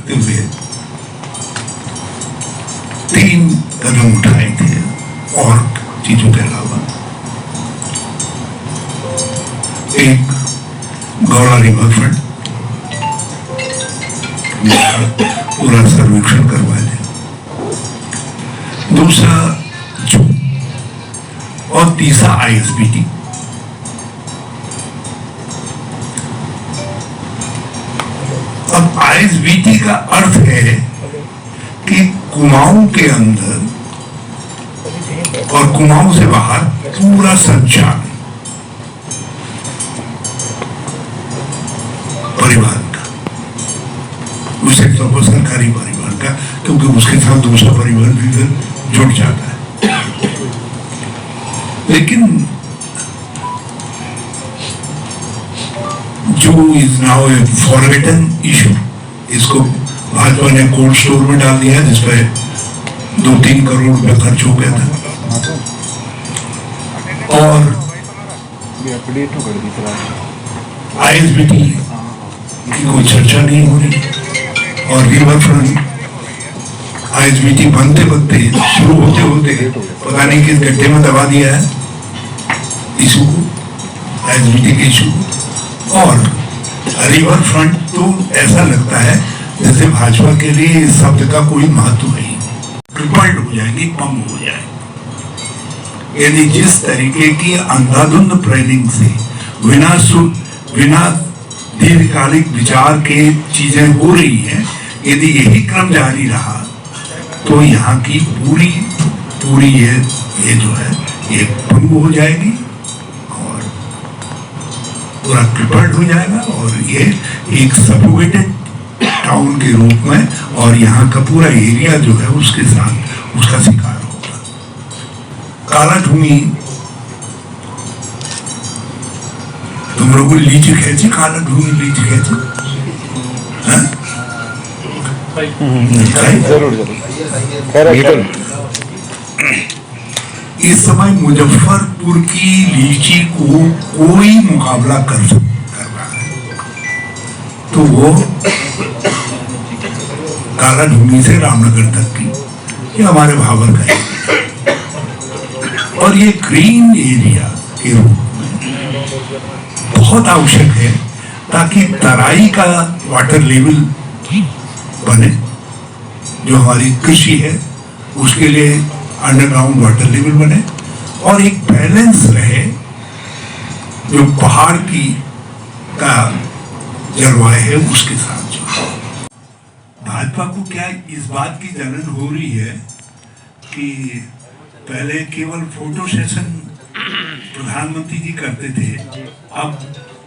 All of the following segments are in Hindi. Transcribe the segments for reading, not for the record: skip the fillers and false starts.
रखते हुए 3 कदम उठाए थे और चीजों के अलावा। एक, गौड़ा रिवर फ्रंट पूरा सर्वेक्षण करवा दे। दूसरा जू, और तीसरा आईएसबीटी। अब आईएसबीटी का अर्थ है कि कुमाऊं के अंदर और कुमाऊं से बाहर पूरा संचार परिवहन का, उसे तो सरकारी परिवहन का, क्योंकि उसके साथ दूसरा परिवहन भी फिर जुड़ जाता है। लेकिन जो is now A forgotten issue, इसको भाजपा ने कोल्ड स्टोर में डाल दिया है, जिसपे 2-3 करोड़ रुपया खर्च हो गया था। और आईएसबीटी की कोई चर्चा नहीं हो रही, और रिवर फ्रंट आईएसबीटी बनते बनते शुरू होते होते पता नहीं किस गड्ढे में दबा दिया है इशू को, आईएसबीटी के इशू। और रिवर फ्रंट तो ऐसा लगता है जैसे भाजपा के लिए इस शब्द का कोई महत्व नहीं, क्रिपल्ड हो जाएगी, कम हो जाएगी। यदि जिस तरीके की अंधाधुंध प्लानिंग से बिना दीर्घकालिक विचार के चीजें हो रही हैं, यदि यही क्रम जारी रहा तो यहाँ की पूरी ये जो है ये भंग हो जाएगी और पूरा क्रिपल्ड हो जाएगा, और ये एक सफोकेटेड टाउन के रूप में, और यहाँ का पूरा एरिया जो है उसके साथ उसका शिकार होगा। काला ढूंगी, तुम लोगों लीची खेची, काला ढूंगी लीची खेची, जरूर जरूर। इस समय मुजफ्फरपुर की लीची को कोई मुकाबला कर रहा है तो वो काला ढूंगी से रामनगर तक की, ये हमारे भावर का है। और ये ग्रीन एरिया के रूप में बहुत आवश्यक है, ताकि तराई का वाटर लेवल बने, जो हमारी कृषि है उसके लिए अंडरग्राउंड वाटर लेवल बने, और एक बैलेंस रहे जो पहाड़ की का जलवायु है उसके साथ। भाजपा को क्या इस बात की जलन हो रही है कि पहले केवल फोटो सेशन प्रधानमंत्री जी करते थे,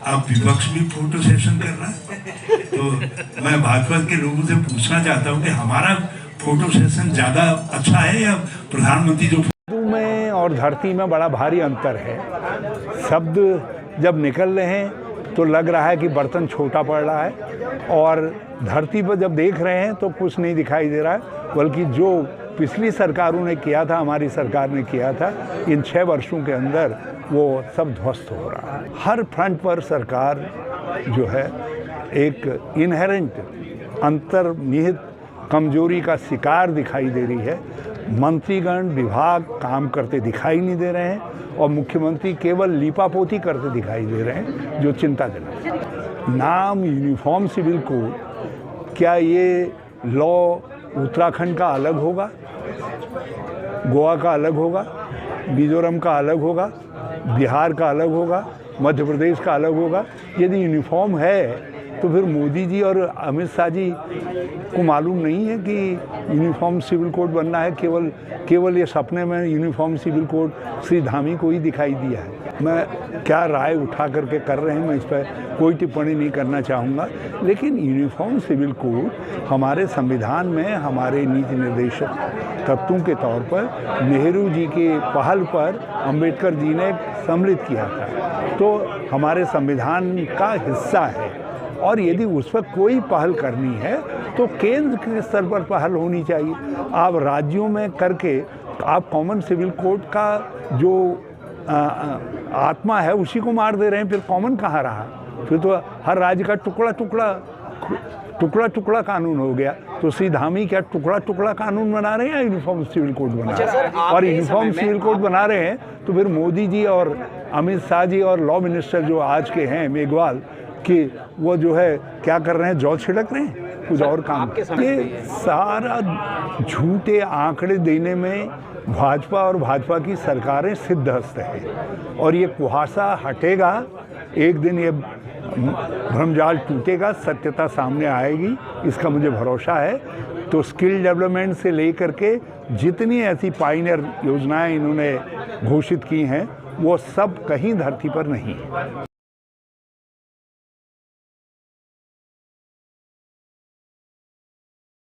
अब विपक्ष भी फोटो सेशन कर रहा है। तो मैं भाजपा के लोगों से पूछना चाहता हूं कि हमारा फोटो सेशन ज्यादा अच्छा है या प्रधानमंत्री जो में और धरती में बड़ा भारी अंतर है। शब्द जब निकल रहे हैं तो लग रहा है कि बर्तन छोटा पड़ रहा है, और धरती पर जब देख रहे हैं तो कुछ नहीं दिखाई दे रहा है, बल्कि जो पिछली सरकारों ने किया था, हमारी सरकार ने किया था, इन 6 वर्षों के अंदर वो सब ध्वस्त हो रहा है। हर फ्रंट पर सरकार जो है एक इनहेरेंट अंतर्निहित कमजोरी का शिकार दिखाई दे रही है। मंत्रीगण विभाग काम करते दिखाई नहीं दे रहे हैं, और मुख्यमंत्री केवल लीपापोती करते दिखाई दे रहे हैं, जो चिंताजनक है। नाम यूनिफॉर्म सिविल कोड, क्या ये लॉ उत्तराखंड का अलग होगा, गोवा का अलग होगा, मिजोरम का अलग होगा, बिहार का अलग होगा, मध्य प्रदेश का अलग होगा? यदि यूनिफॉर्म है तो फिर मोदी जी और अमित शाह जी को मालूम नहीं है कि यूनिफॉर्म सिविल कोड बनना है? केवल ये सपने में uniform civil code Shri Dhami को ही दिखाई दिया है। मैं क्या राय उठा करके कर रहे हैं, मैं इस पर कोई टिप्पणी नहीं करना चाहूँगा, लेकिन यूनिफॉर्म सिविल कोड हमारे संविधान में हमारे नीति निर्देशक तत्वों के तौर पर नेहरू जी के पहल पर अम्बेडकर जी ने सम्मिलित किया था, तो हमारे संविधान का हिस्सा है। और यदि उस पर कोई पहल करनी है तो केंद्र के स्तर पर पहल होनी चाहिए। आप राज्यों में करके आप कॉमन सिविल कोड का जो आत्मा है उसी को मार दे रहे हैं, फिर कॉमन कहाँ रहा? फिर तो हर राज्य का टुकड़ा टुकड़ा टुकड़ा टुकड़ा कानून हो गया। तो श्री धामी क्या टुकड़ा टुकड़ा कानून बना रहे हैं या यूनिफॉर्म सिविल कोड बना रहे हैं? और यूनिफॉर्म सिविल कोड बना रहे हैं तो फिर मोदी जी और अमित शाह जी और लॉ मिनिस्टर जो आज के हैं मेघवाल कि वो जो है क्या कर रहे हैं, जौ छिड़क रहे हैं, कुछ और काम। ये सारा झूठे आंकड़े देने में भाजपा और भाजपा की सरकारें सिद्धहस्त हैं और ये कुहासा हटेगा, एक दिन ये भ्रमजाल टूटेगा, सत्यता सामने आएगी, इसका मुझे भरोसा है। तो स्किल डेवलपमेंट से लेकर के जितनी ऐसी पायनियर योजनाएं इन्होंने घोषित की हैं वो सब कहीं धरती पर नहीं है।